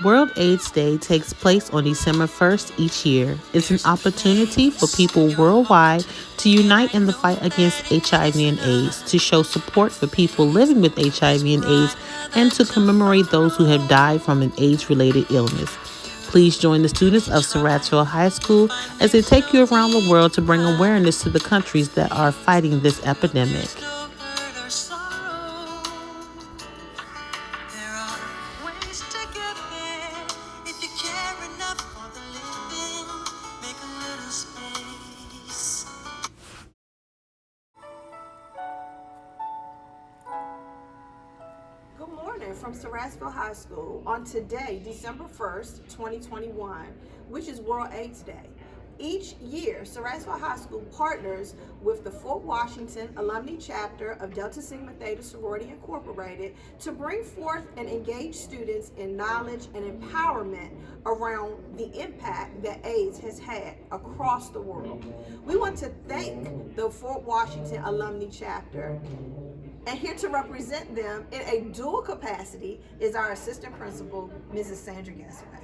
World AIDS Day takes place on December 1st each year. It's an opportunity for people worldwide to unite in the fight against HIV and AIDS, to show support for people living with HIV and AIDS, and to commemorate those who have died from an AIDS-related illness. Please join the students of Surrattsville High School as they take you around the world to bring awareness to the countries that are fighting this epidemic. Good morning from Surrattsville High School on today, December 1st, 2021, which is World AIDS Day. Each year, Surrattsville High School partners with the Fort Washington Alumni Chapter of Delta Sigma Theta Sorority Incorporated to bring forth and engage students in knowledge and empowerment around the impact that AIDS has had across the world. We want to thank the Fort Washington Alumni Chapter, and here to represent them in a dual capacity is our assistant principal, Mrs. Sandra Gassaway.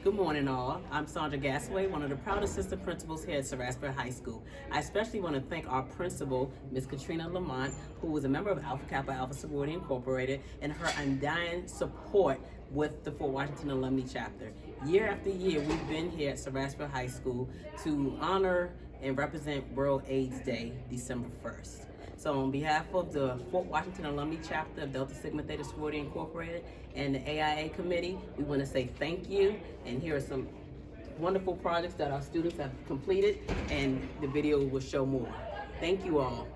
Good morning, all. I'm Sandra Gassaway, one of the proud assistant principals here at Surrattsville High School. I especially want to thank our principal, Ms. Katrina Lamont, who was a member of Alpha Kappa Alpha Sorority Incorporated, and her undying support with the Fort Washington Alumni Chapter. Year after year, we've been here at Surrattsville High School to honor and represent World AIDS Day, December 1st. So on behalf of the Fort Washington Alumni Chapter of Delta Sigma Theta Sorority Incorporated and the AIA Committee, we want to say thank you. And here are some wonderful projects that our students have completed, and the video will show more. Thank you all.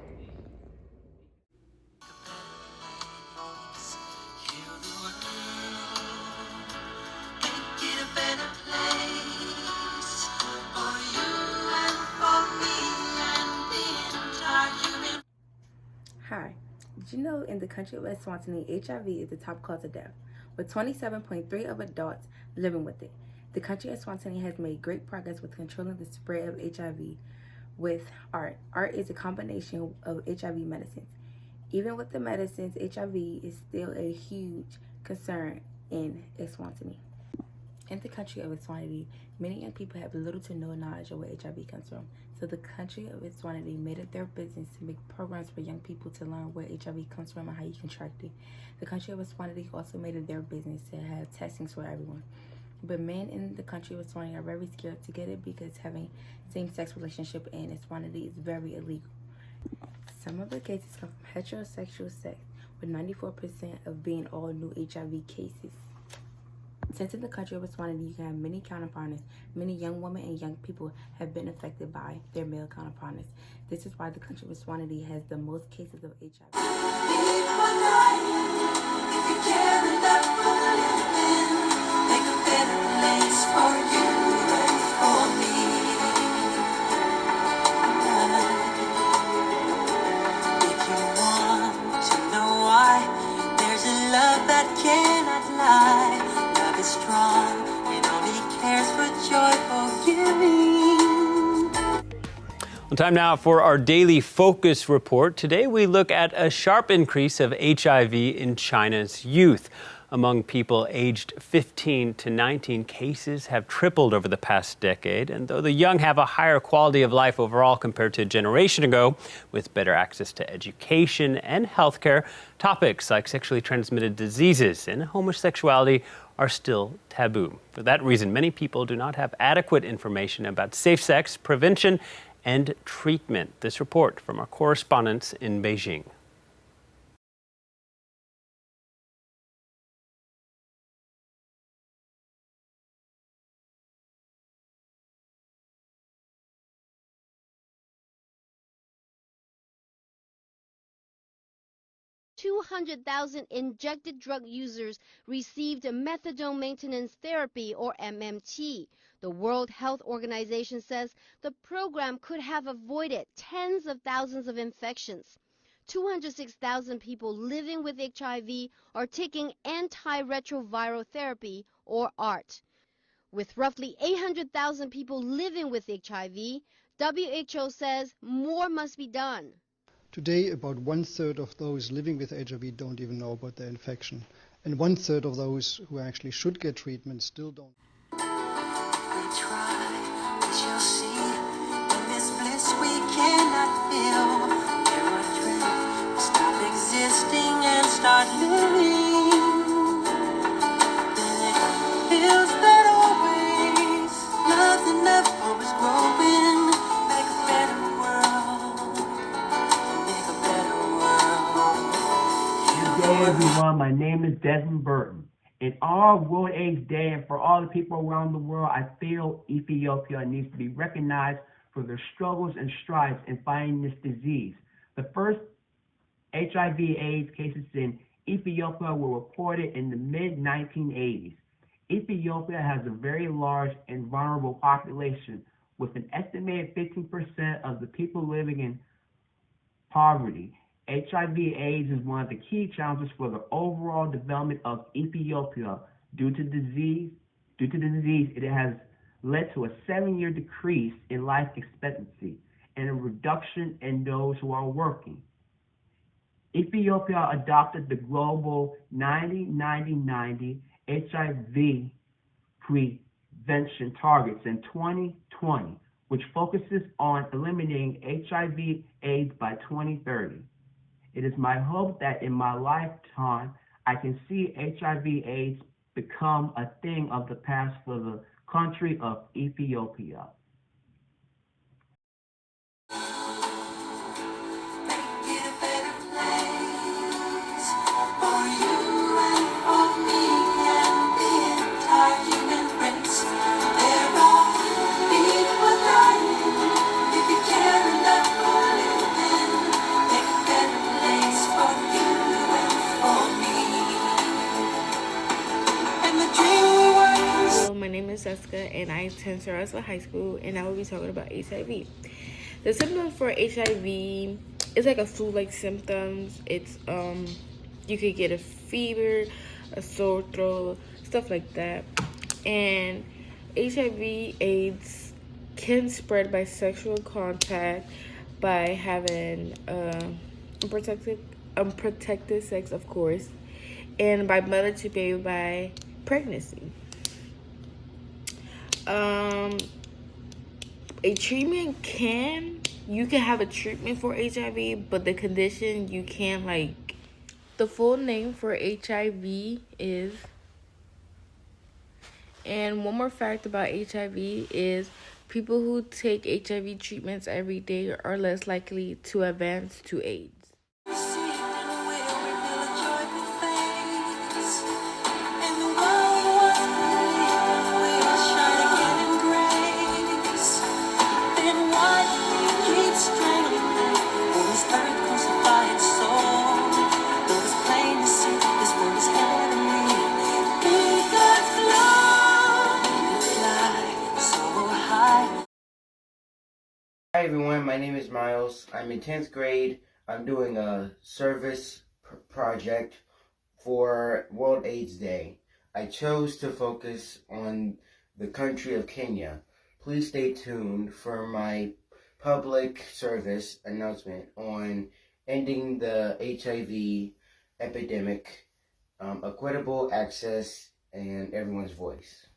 Hi. Did you know in the country of Eswatini, HIV is the top cause of death, with 27.3% of adults living with it? The country of Eswatini has made great progress with controlling the spread of HIV with art. Art is a combination of HIV medicines. Even with the medicines, HIV is still a huge concern in Eswatini. In the country of Eswatini, many young people have little to no knowledge of where HIV comes from. So the country of Eswatini made it their business to make programs for young people to learn where HIV comes from and how you contract it. The country of Eswatini also made it their business to have testings for everyone. But men in the country of Eswatini are very scared to get it because having same-sex relationship in Eswatini is very illegal. Some of the cases come from heterosexual sex, with 94% of being all new HIV cases. Since in the country of Eswatini, you can have many counterpartners, many young women and young people have been affected by their male counterpartners. This is why the country of Eswatini has the most cases of HIV. Strong and only cares for joyful giving. Well, time now for our daily focus report. Today we look at a sharp increase of HIV in China's youth. Among people aged 15 to 19, cases have tripled over the past decade. And though the young have a higher quality of life overall compared to a generation ago, with better access to education and healthcare, topics like sexually transmitted diseases and homosexuality are still taboo. For that reason, many people do not have adequate information about safe sex, prevention, and treatment. This report from our correspondents in Beijing. $200,000 injected drug users received methadone maintenance therapy, or MMT. The World Health Organization says the program could have avoided tens of thousands of infections. 206,000 people living with HIV are taking antiretroviral therapy, or ART. With roughly 800,000 people living with HIV, WHO says more must be done. Today, about 1/3 of those living with HIV don't even know about their infection. And 1/3 of those who actually should get treatment still don't. We try, we shall see. In this bliss we cannot feel. There are dreams, stop existing and start living. Then it feels that always nothing ever is growing. Make a better world. Make a better world. Good day, everyone. My name is Desmond Burton. In our World AIDS Day and for all the people around the world, I feel Ethiopia needs to be recognized for their struggles and strides in fighting this disease. The first HIV/AIDS cases in Ethiopia were reported in the mid-1980s. Ethiopia has a very large and vulnerable population, with an estimated 15% of the people living in poverty. HIV/AIDS is one of the key challenges for the overall development of Ethiopia. Due to the disease, it has led to a 7-year decrease in life expectancy and a reduction in those who are working. Ethiopia adopted the global 90-90-90 HIV prevention targets in 2020, which focuses on eliminating HIV/AIDS by 2030. It is my hope that in my lifetime, I can see HIV/AIDS become a thing of the past for the country of Ethiopia. Make it a better place for you and for me and the entire human race. There are people dying. If you care enough for living, make a better place for you and for me. And the dream we were. Hello, my name is Jessica and I attend Surrattsville High School, and I will be talking about HIV. The symptoms for HIV is like a flu-like symptoms. It's you could get a fever, a sore throat, stuff like that. And HIV/AIDS can spread by sexual contact, by having unprotected sex, of course, and by mother to baby by pregnancy. You can have a treatment for HIV, but the condition you can't the full name for HIV is, and one more fact about HIV is people who take HIV treatments every day are less likely to advance to AIDS. Hi everyone, my name is Miles. I'm in 10th grade. I'm doing a service project for World AIDS Day. I chose to focus on the country of Kenya. Please stay tuned for my public service announcement on ending the HIV epidemic, equitable access, and everyone's voice.